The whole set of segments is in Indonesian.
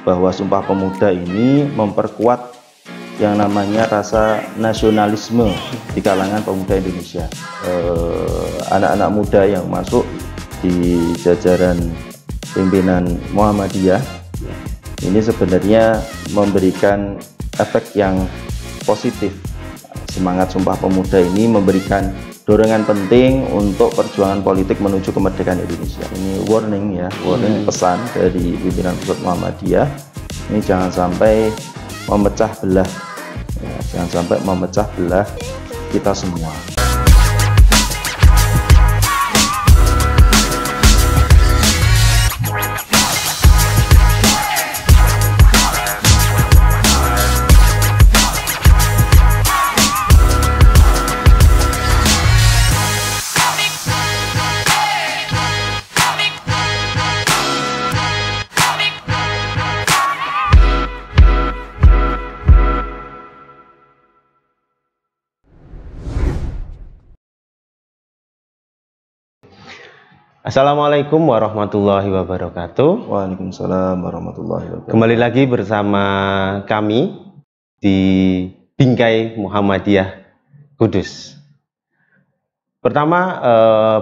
bahwa Sumpah Pemuda ini memperkuat yang namanya rasa nasionalisme di kalangan pemuda Indonesia. Anak-anak muda yang masuk di jajaran pimpinan Muhammadiyah ini sebenarnya memberikan efek yang positif. Semangat Sumpah Pemuda ini memberikan dorongan penting untuk perjuangan politik menuju kemerdekaan Indonesia. Ini warning ya, warning pesan dari pimpinan pusat Muhammadiyah. Ini jangan sampai memecah belah, ya, jangan sampai memecah belah kita semua. Assalamualaikum warahmatullahi wabarakatuh. Waalaikumsalam warahmatullahi wabarakatuh. Kembali lagi bersama kami di Bingkai Muhammadiyah Kudus. Pertama,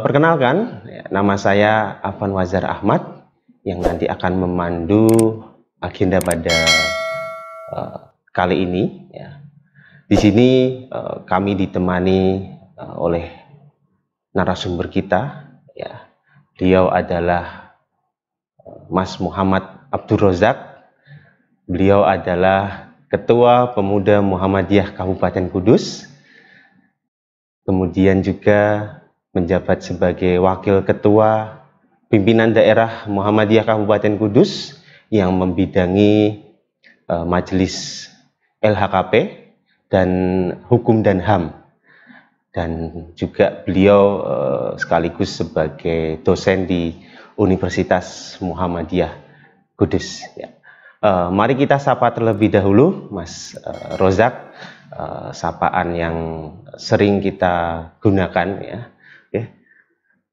perkenalkan, nama saya Afan Wazar Ahmad yang nanti akan memandu agenda pada kali ini. Ya. Di sini kami ditemani oleh narasumber kita. Ya. Beliau adalah Mas Muhammad Abdur Rozak. Beliau adalah Ketua Pemuda Muhammadiyah Kabupaten Kudus. Kemudian juga menjabat sebagai Wakil Ketua Pimpinan Daerah Muhammadiyah Kabupaten Kudus yang membidangi Majelis LHKP dan Hukum dan HAM. Dan juga beliau sekaligus sebagai dosen di Universitas Muhammadiyah Kudus. Ya. Mari kita sapa terlebih dahulu Mas Rozak, sapaan yang sering kita gunakan. Ya. Oke.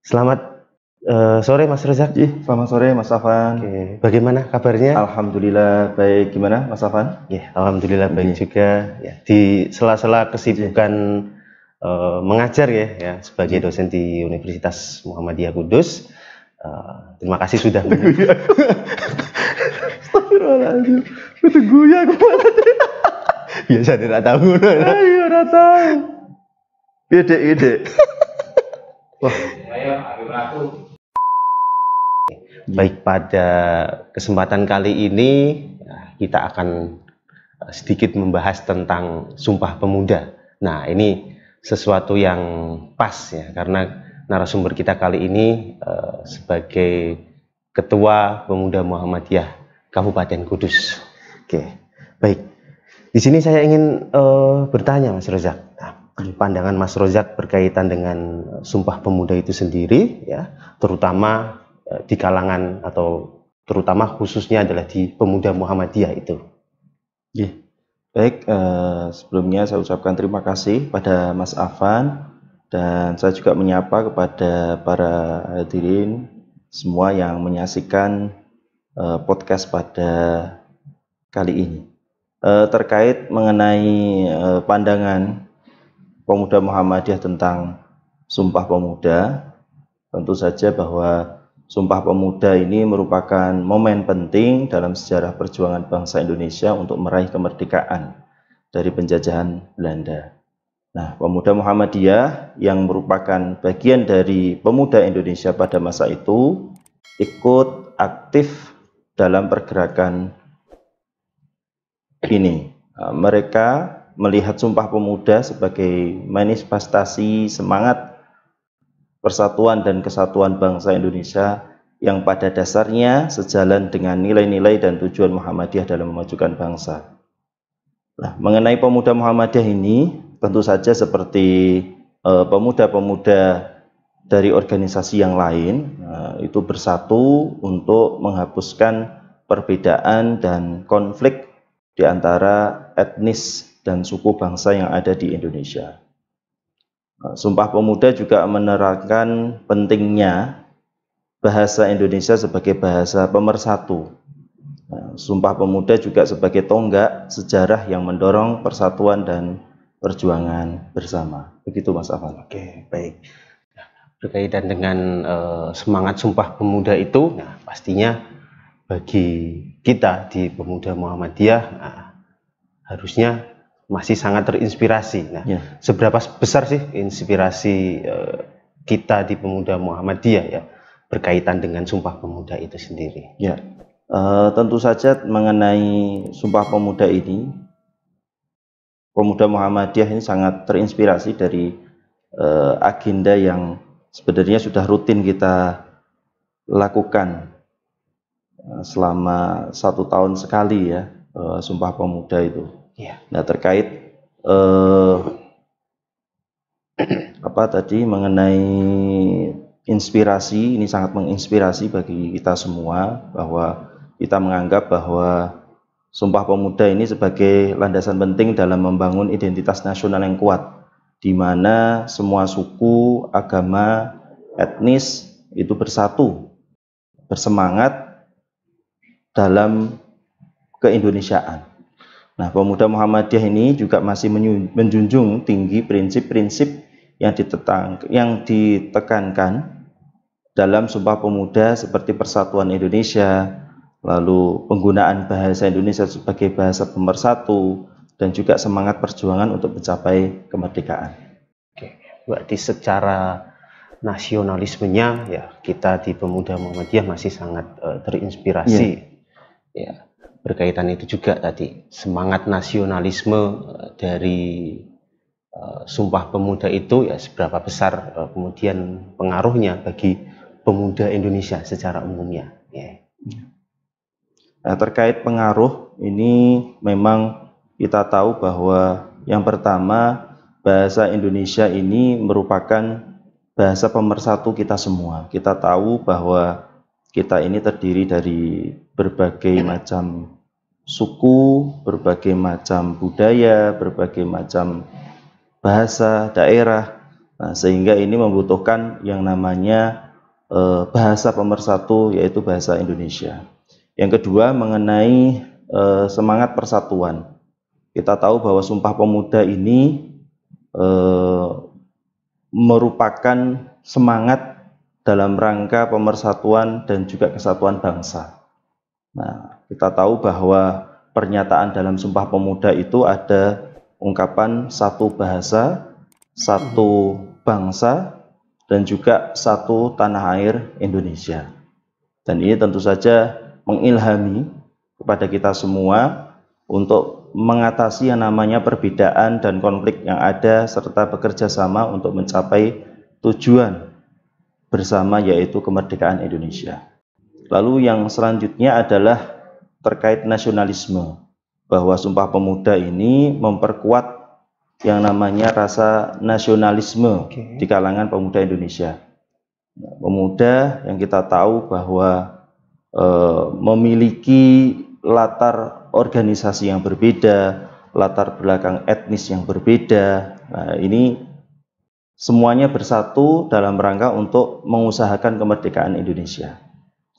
Selamat sore Mas Rozak. Selamat sore Mas Afan. Oke. Bagaimana kabarnya? Alhamdulillah baik. Gimana Mas Afan? Ya, alhamdulillah baik juga. Ya, di sela-sela kesibukan mengajar ya sebagai dosen di Universitas Muhammadiyah Kudus. Terima kasih sudah Astagfirullahaladzim. Itu guya aku. Biasa tidak tahu. Ayo ora tahu. Ide. Wah, baik, pada kesempatan kali ini kita akan sedikit membahas tentang Sumpah Pemuda. Nah, ini sesuatu yang pas ya, karena narasumber kita kali ini sebagai Ketua Pemuda Muhammadiyah Kabupaten Kudus. Oke, baik. Di sini saya ingin bertanya Mas Rozak. Nah, pandangan Mas Rozak berkaitan dengan Sumpah Pemuda itu sendiri, ya, terutama di kalangan atau terutama khususnya adalah di Pemuda Muhammadiyah itu. yeah. Baik, sebelumnya saya ucapkan terima kasih pada Mas Afan dan saya juga menyapa kepada para hadirin semua yang menyaksikan podcast pada kali ini. Terkait mengenai pandangan Pemuda Muhammadiyah tentang Sumpah Pemuda, tentu saja bahwa Sumpah Pemuda ini merupakan momen penting dalam sejarah perjuangan bangsa Indonesia untuk meraih kemerdekaan dari penjajahan Belanda. Nah, Pemuda Muhammadiyah yang merupakan bagian dari pemuda Indonesia pada masa itu ikut aktif dalam pergerakan ini. Mereka melihat Sumpah Pemuda sebagai manifestasi semangat persatuan dan kesatuan bangsa Indonesia yang pada dasarnya sejalan dengan nilai-nilai dan tujuan Muhammadiyah dalam memajukan bangsa. Nah, mengenai Pemuda Muhammadiyah ini, tentu saja seperti pemuda-pemuda dari organisasi yang lain, itu bersatu untuk menghapuskan perbedaan dan konflik di antara etnis dan suku bangsa yang ada di Indonesia. Sumpah Pemuda juga menerangkan pentingnya bahasa Indonesia sebagai bahasa pemersatu. Sumpah Pemuda juga sebagai tonggak sejarah yang mendorong persatuan dan perjuangan bersama. Begitu Mas Afan. Oke, baik. Berkaitan dengan semangat Sumpah Pemuda itu, nah pastinya bagi kita di Pemuda Muhammadiyah harusnya masih sangat terinspirasi. Nah, seberapa besar sih inspirasi kita di Pemuda Muhammadiyah ya berkaitan dengan Sumpah Pemuda itu sendiri? Ya, tentu saja mengenai Sumpah Pemuda ini, Pemuda Muhammadiyah ini sangat terinspirasi dari agenda yang sebenarnya sudah rutin kita lakukan selama 1 tahun sekali ya, Sumpah Pemuda itu. Nah, terkait mengenai inspirasi, ini sangat menginspirasi bagi kita semua, bahwa kita menganggap bahwa Sumpah Pemuda ini sebagai landasan penting dalam membangun identitas nasional yang kuat, di mana semua suku, agama, etnis itu bersatu, bersemangat dalam keindonesiaan. Nah, Pemuda Muhammadiyah ini juga masih menjunjung tinggi prinsip-prinsip yang ditekankan dalam Sumpah Pemuda seperti persatuan Indonesia, lalu penggunaan bahasa Indonesia sebagai bahasa pemersatu, dan juga semangat perjuangan untuk mencapai kemerdekaan. Oke, berarti secara nasionalismenya ya kita di Pemuda Muhammadiyah masih sangat terinspirasi. Ya, berkaitan itu juga tadi semangat nasionalisme dari Sumpah Pemuda itu ya seberapa besar kemudian pengaruhnya bagi pemuda Indonesia secara umumnya. Nah, terkait pengaruh ini memang kita tahu bahwa yang pertama, bahasa Indonesia ini merupakan bahasa pemersatu kita semua. Kita tahu bahwa kita ini terdiri dari berbagai macam suku, berbagai macam budaya, berbagai macam bahasa, daerah. Nah, sehingga ini membutuhkan yang namanya bahasa pemersatu, yaitu bahasa Indonesia. Yang kedua, mengenai semangat persatuan. Kita tahu bahwa Sumpah Pemuda ini merupakan semangat dalam rangka pemersatuan dan juga kesatuan bangsa. Nah, kita tahu bahwa pernyataan dalam Sumpah Pemuda itu ada ungkapan satu bahasa, satu bangsa, dan juga satu tanah air Indonesia. Dan ini tentu saja mengilhami kepada kita semua untuk mengatasi yang namanya perbedaan dan konflik yang ada, serta bekerja sama untuk mencapai tujuan bersama, yaitu kemerdekaan Indonesia. Lalu yang selanjutnya adalah terkait nasionalisme, bahwa Sumpah Pemuda ini memperkuat yang namanya rasa nasionalisme di kalangan pemuda Indonesia. Pemuda yang kita tahu bahwa memiliki latar organisasi yang berbeda, latar belakang etnis yang berbeda. Nah, ini semuanya bersatu dalam rangka untuk mengusahakan kemerdekaan Indonesia.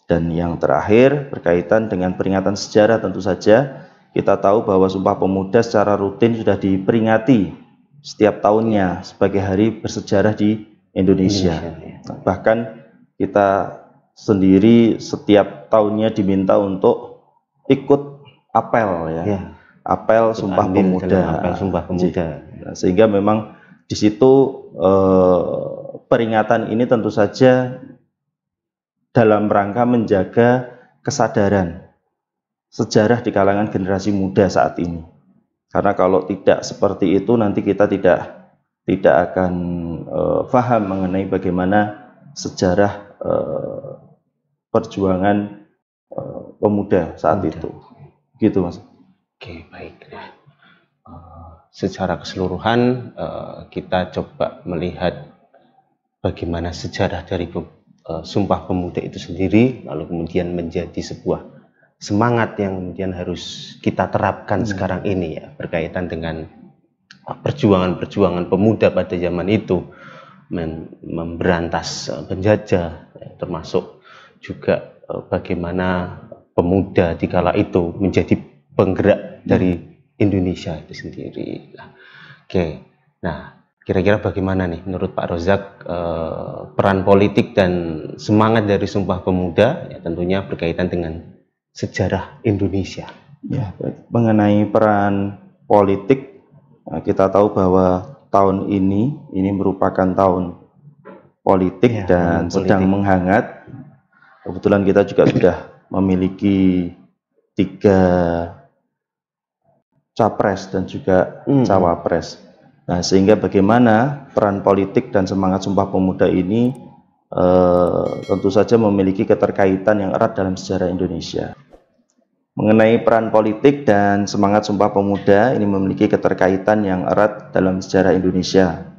Dan yang terakhir berkaitan dengan peringatan sejarah, tentu saja kita tahu bahwa Sumpah Pemuda secara rutin sudah diperingati setiap tahunnya sebagai hari bersejarah di Indonesia. Nah, bahkan kita sendiri setiap tahunnya diminta untuk ikut apel apel Sumpah Pemuda. Apel Sumpah Pemuda. Nah, sehingga memang di situ peringatan ini tentu saja dalam rangka menjaga kesadaran sejarah di kalangan generasi muda saat ini. Karena kalau tidak seperti itu, nanti kita tidak akan paham mengenai bagaimana sejarah perjuangan pemuda saat itu. Gitu, Mas. Oke, baik. Secara keseluruhan kita coba melihat bagaimana sejarah dari Sumpah Pemuda itu sendiri, lalu kemudian menjadi sebuah semangat yang kemudian harus kita terapkan sekarang ini ya, berkaitan dengan perjuangan-perjuangan pemuda pada zaman itu, memberantas penjajah, termasuk juga bagaimana Pemuda di kala itu menjadi penggerak dari Indonesia itu sendiri. Nah, oke, nah kira-kira bagaimana nih menurut Pak Rozak peran politik dan semangat dari Sumpah Pemuda, ya tentunya berkaitan dengan sejarah Indonesia. Ya, mengenai peran politik, kita tahu bahwa tahun ini merupakan tahun politik dan sedang menghangat. Kebetulan kita juga sudah memiliki 3 capres dan juga cawapres. Nah, sehingga bagaimana peran politik dan semangat Sumpah Pemuda ini tentu saja memiliki keterkaitan yang erat dalam sejarah Indonesia. Mengenai peran politik dan semangat Sumpah Pemuda ini memiliki keterkaitan yang erat dalam sejarah Indonesia.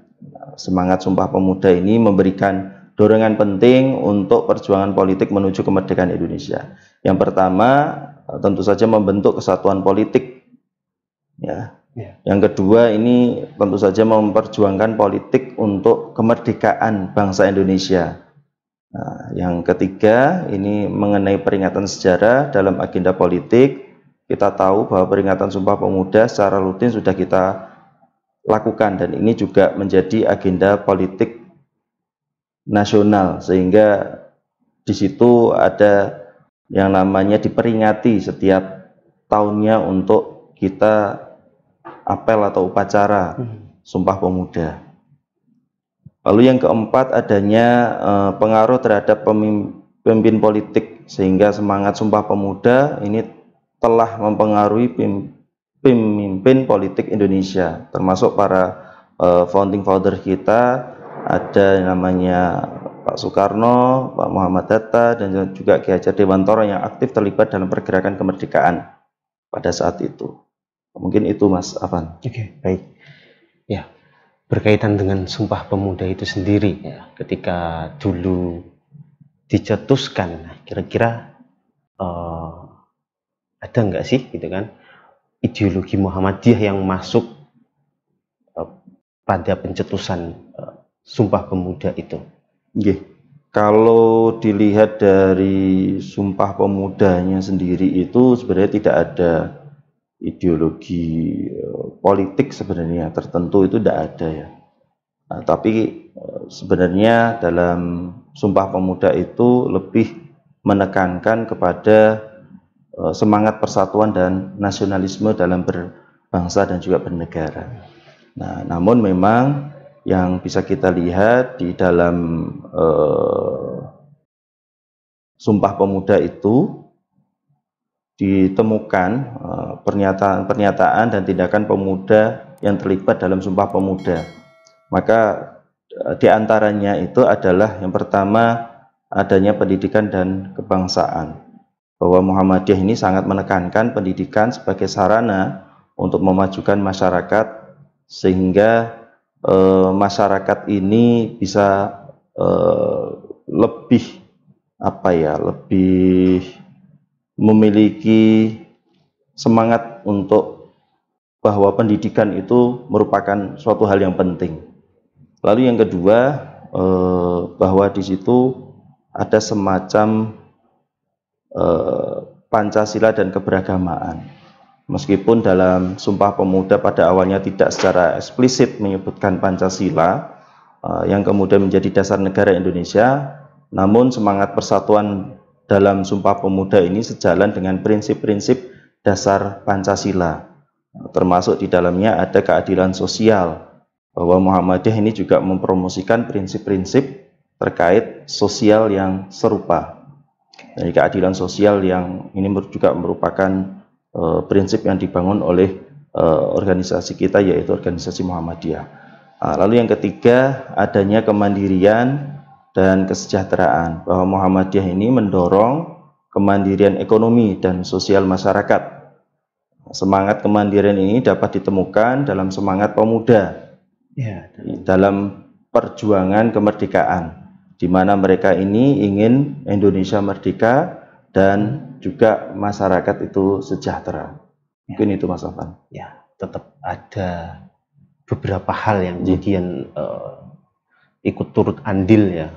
Semangat Sumpah Pemuda ini memberikan dorongan penting untuk perjuangan politik menuju kemerdekaan Indonesia. Yang pertama, tentu saja membentuk kesatuan politik. Ya. Yang kedua, ini tentu saja memperjuangkan politik untuk kemerdekaan bangsa Indonesia. Nah, yang ketiga, ini mengenai peringatan sejarah dalam agenda politik. Kita tahu bahwa peringatan Sumpah Pemuda secara rutin sudah kita lakukan, dan ini juga menjadi agenda politik nasional, sehingga di situ ada yang namanya diperingati setiap tahunnya untuk kita apel atau upacara Sumpah Pemuda. Lalu yang keempat, adanya pengaruh terhadap pemimpin politik, sehingga semangat Sumpah Pemuda ini telah mempengaruhi pemimpin politik Indonesia, termasuk para founding father kita. Ada namanya Pak Soekarno, Pak Muhammad Hatta, dan juga Ki Hajar Dewantara yang aktif terlibat dalam pergerakan kemerdekaan pada saat itu. Mungkin itu Mas Afan. Oke, baik. Ya, berkaitan dengan Sumpah Pemuda itu sendiri, ya, ketika dulu dicetuskan, kira-kira ada nggak sih gitu kan ideologi Muhammadiyah yang masuk pada pencetusan Sumpah Pemuda itu? Oke. Kalau dilihat dari Sumpah Pemudanya sendiri itu sebenarnya tidak ada ideologi politik sebenarnya tertentu, itu tidak ada ya. Nah, tapi sebenarnya dalam Sumpah Pemuda itu lebih menekankan kepada semangat persatuan dan nasionalisme dalam berbangsa dan juga bernegara. Nah, namun memang yang bisa kita lihat di dalam Sumpah Pemuda itu ditemukan pernyataan-pernyataan dan tindakan pemuda yang terlibat dalam Sumpah Pemuda. Maka diantaranya itu adalah yang pertama, adanya pendidikan dan kebangsaan. Bahwa Muhammadiyah ini sangat menekankan pendidikan sebagai sarana untuk memajukan masyarakat, sehingga masyarakat ini bisa lebih memiliki semangat untuk bahwa pendidikan itu merupakan suatu hal yang penting. Lalu yang kedua, bahwa di situ ada semacam Pancasila dan keberagamaan. Meskipun dalam Sumpah Pemuda pada awalnya tidak secara eksplisit menyebutkan Pancasila yang kemudian menjadi dasar negara Indonesia, namun semangat persatuan dalam Sumpah Pemuda ini sejalan dengan prinsip-prinsip dasar Pancasila. Termasuk di dalamnya ada keadilan sosial, bahwa Muhammadiyah ini juga mempromosikan prinsip-prinsip terkait sosial yang serupa. Dari keadilan sosial yang ini juga merupakan prinsip yang dibangun oleh organisasi kita, yaitu organisasi Muhammadiyah. Lalu yang ketiga, adanya kemandirian dan kesejahteraan, bahwa Muhammadiyah ini mendorong kemandirian ekonomi dan sosial masyarakat. Semangat kemandirian ini dapat ditemukan dalam semangat pemuda dalam perjuangan kemerdekaan, di mana mereka ini ingin Indonesia merdeka dan juga masyarakat itu sejahtera. Mungkin itu Mas Afan. Ya, tetap ada beberapa hal yang kemudian ikut turut andil ya,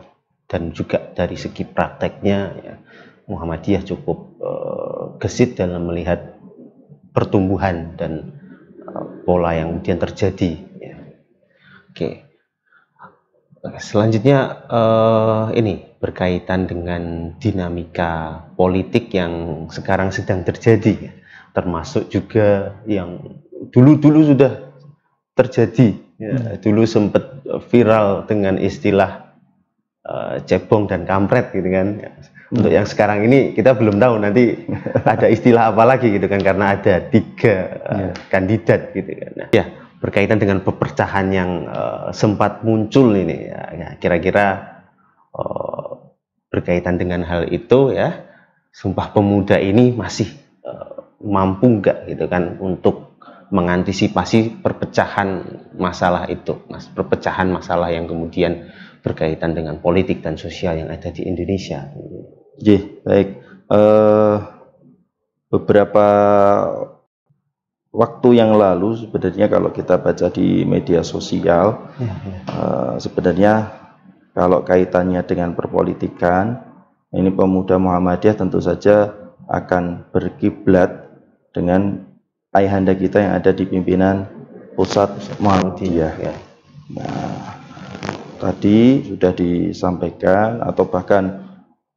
dan juga dari segi prakteknya ya, Muhammadiyah cukup gesit dalam melihat pertumbuhan dan pola yang kemudian terjadi. Ya. Oke. Selanjutnya ini berkaitan dengan dinamika politik yang sekarang sedang terjadi, termasuk juga yang dulu sudah terjadi. Ya, dulu sempat viral dengan istilah cebong dan kampret gitu kan. Untuk yang sekarang ini kita belum tahu nanti ada istilah apa lagi gitu kan, karena ada 3 kandidat gitu kan. Nah, ya berkaitan dengan perpecahan yang sempat muncul ini ya, kira-kira berkaitan dengan hal itu ya, Sumpah Pemuda ini masih mampu nggak gitu kan untuk mengantisipasi perpecahan masalah itu, perpecahan masalah yang kemudian berkaitan dengan politik dan sosial yang ada di Indonesia. Baik. Beberapa waktu yang lalu sebenarnya kalau kita baca di media sosial, sebenarnya kalau kaitannya dengan perpolitikan, ini pemuda Muhammadiyah tentu saja akan berkiblat dengan ayahanda kita yang ada di pimpinan pusat Muhammadiyah. Nah, tadi sudah disampaikan atau bahkan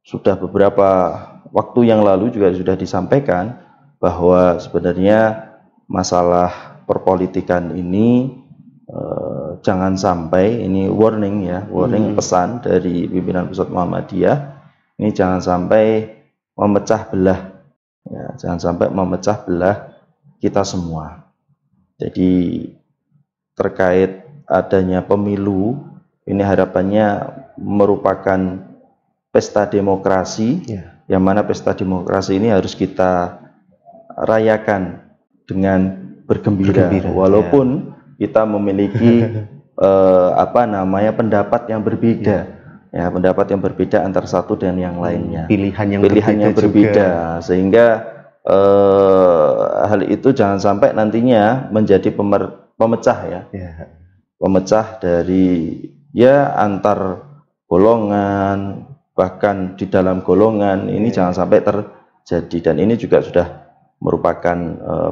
sudah beberapa waktu yang lalu juga sudah disampaikan bahwa sebenarnya masalah perpolitikan ini jangan sampai, ini warning ya, pesan dari pimpinan pusat Muhammadiyah, ini jangan sampai memecah belah ya, jangan sampai memecah belah kita semua. Jadi terkait adanya pemilu ini harapannya merupakan pesta demokrasi, yang mana pesta demokrasi ini harus kita rayakan dengan bergembira walaupun kita memiliki pendapat yang berbeda, ya, pendapat yang berbeda antara satu dan yang lainnya, pilihan yang berbeda sehingga hal itu jangan sampai nantinya menjadi pemecah ya, pemecah dari ya antar golongan, bahkan di dalam golongan ini jangan sampai terjadi. Dan ini juga sudah merupakan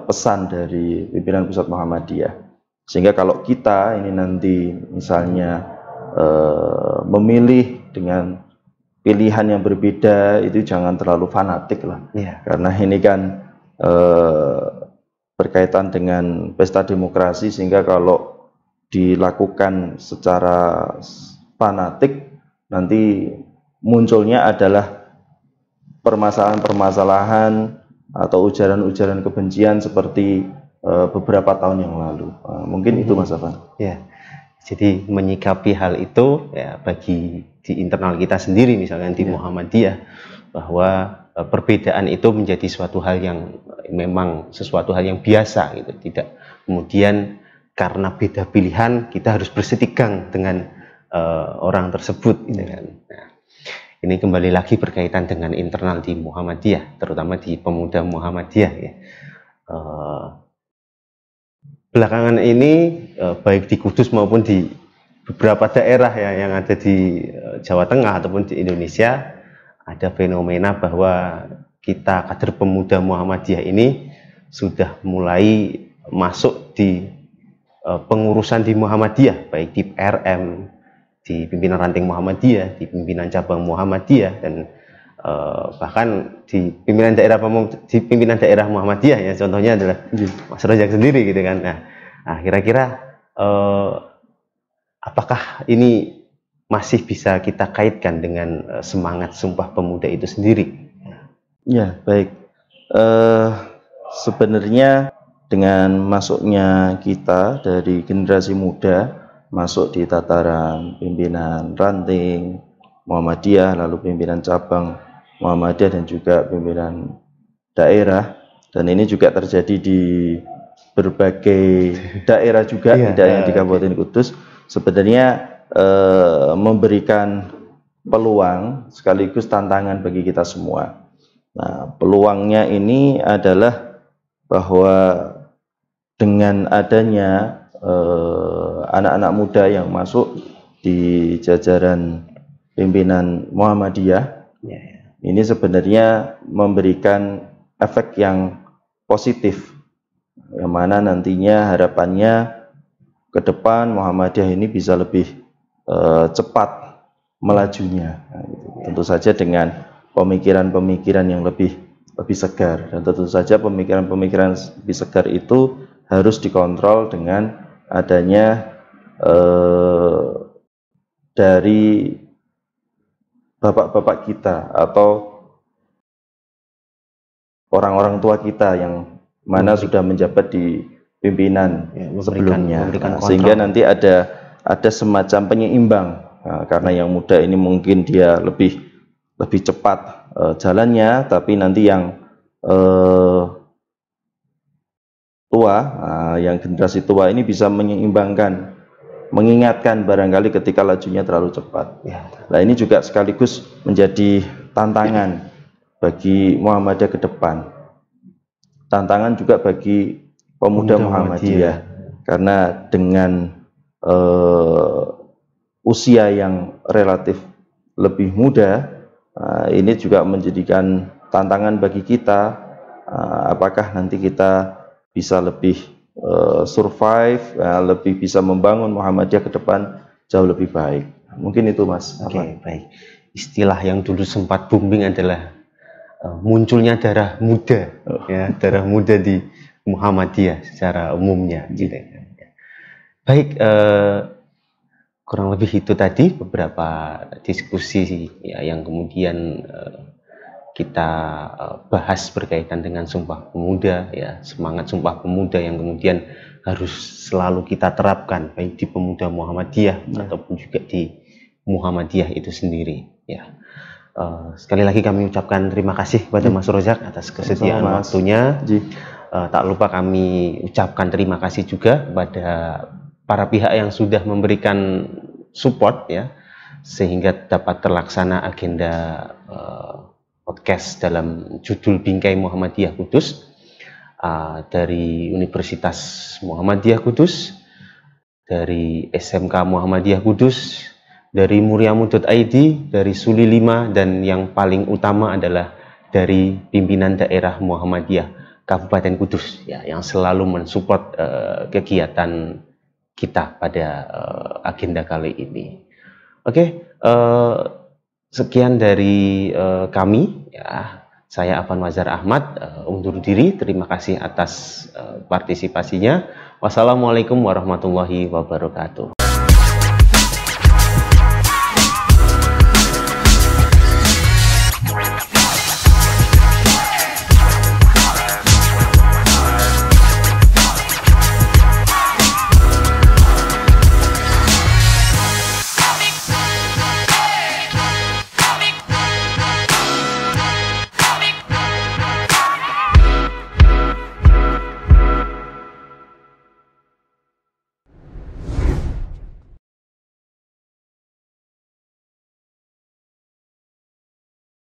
pesan dari pimpinan pusat Muhammadiyah, sehingga kalau kita ini nanti misalnya memilih dengan pilihan yang berbeda, itu jangan terlalu fanatik lah, karena ini kan berkaitan dengan pesta demokrasi, sehingga kalau dilakukan secara fanatik nanti munculnya adalah permasalahan-permasalahan atau ujaran-ujaran kebencian seperti beberapa tahun yang lalu. Mungkin itu Mas Afan. Ya, jadi menyikapi hal itu ya, bagi di internal kita sendiri misalnya di Muhammadiyah, bahwa perbedaan itu menjadi suatu hal yang memang sesuatu hal yang biasa gitu. Tidak kemudian karena beda pilihan kita harus bersitegang dengan orang tersebut gitu kan. Nah, ini kembali lagi berkaitan dengan internal di Muhammadiyah, terutama di pemuda Muhammadiyah ya. Belakangan ini baik di Kudus maupun di beberapa daerah ya yang ada di Jawa Tengah ataupun di Indonesia, ada fenomena bahwa kita kader pemuda Muhammadiyah ini sudah mulai masuk di pengurusan di Muhammadiyah, baik di PRM, di pimpinan ranting Muhammadiyah, di pimpinan cabang Muhammadiyah, dan bahkan di pimpinan daerah Muhammadiyah ya, contohnya adalah Mas Rojak sendiri gitu kan. Nah, kira-kira apakah ini masih bisa kita kaitkan dengan semangat Sumpah Pemuda itu sendiri? Ya, baik. Sebenarnya dengan masuknya kita dari generasi muda masuk di tataran pimpinan ranting Muhammadiyah, lalu pimpinan cabang Muhammadiyah, dan juga pimpinan daerah, dan ini juga terjadi di berbagai daerah juga, tidak hanya di Kabupaten Kudus, sebenarnya memberikan peluang sekaligus tantangan bagi kita semua. Nah, peluangnya ini adalah bahwa dengan adanya anak-anak muda yang masuk di jajaran pimpinan Muhammadiyah, ini sebenarnya memberikan efek yang positif, yang mana nantinya harapannya ke depan Muhammadiyah ini bisa lebih cepat melajunya. Nah, gitu. Tentu saja dengan pemikiran-pemikiran yang lebih segar, dan tentu saja pemikiran-pemikiran lebih segar itu harus dikontrol dengan adanya dari bapak-bapak kita atau orang-orang tua kita yang mana sudah menjabat di pimpinan sebelumnya, sehingga nanti ada semacam penyeimbang. Nah, karena yang muda ini mungkin dia lebih cepat jalannya, tapi nanti yang tua, yang generasi tua ini bisa menyeimbangkan, mengingatkan barangkali ketika lajunya terlalu cepat. Nah, ini juga sekaligus menjadi tantangan bagi Muhammadiyah ke depan. Tantangan juga bagi pemuda Muhammadiyah, karena dengan usia yang relatif lebih muda, ini juga menjadikan tantangan bagi kita, apakah nanti kita bisa lebih survive, lebih bisa membangun Muhammadiyah ke depan jauh lebih baik. Mungkin itu, Mas. Oke, baik. Istilah yang dulu sempat booming adalah munculnya darah muda, ya, darah muda di Muhammadiyah secara umumnya, gitu. Baik, kurang lebih itu tadi beberapa diskusi ya, yang kemudian kita bahas berkaitan dengan Sumpah Pemuda, ya, semangat Sumpah Pemuda yang kemudian harus selalu kita terapkan baik di pemuda Muhammadiyah ataupun juga di Muhammadiyah itu sendiri, ya. Sekali lagi kami ucapkan terima kasih kepada Mas Rozak atas kesediaan waktunya. Tak lupa kami ucapkan terima kasih juga kepada para pihak yang sudah memberikan support, ya, sehingga dapat terlaksana agenda podcast dalam judul Bingkai Muhammadiyah Kudus, dari Universitas Muhammadiyah Kudus, dari SMK Muhammadiyah Kudus, dari Muriamu.id, dari Suli 5, dan yang paling utama adalah dari pimpinan daerah Muhammadiyah Kabupaten Kudus, ya, yang selalu mensupport kegiatan kita pada agenda kali ini. Oke, sekian dari kami, ya. Saya Afan Wazar Ahmad undur diri. Terima kasih atas partisipasinya. Wassalamualaikum warahmatullahi wabarakatuh.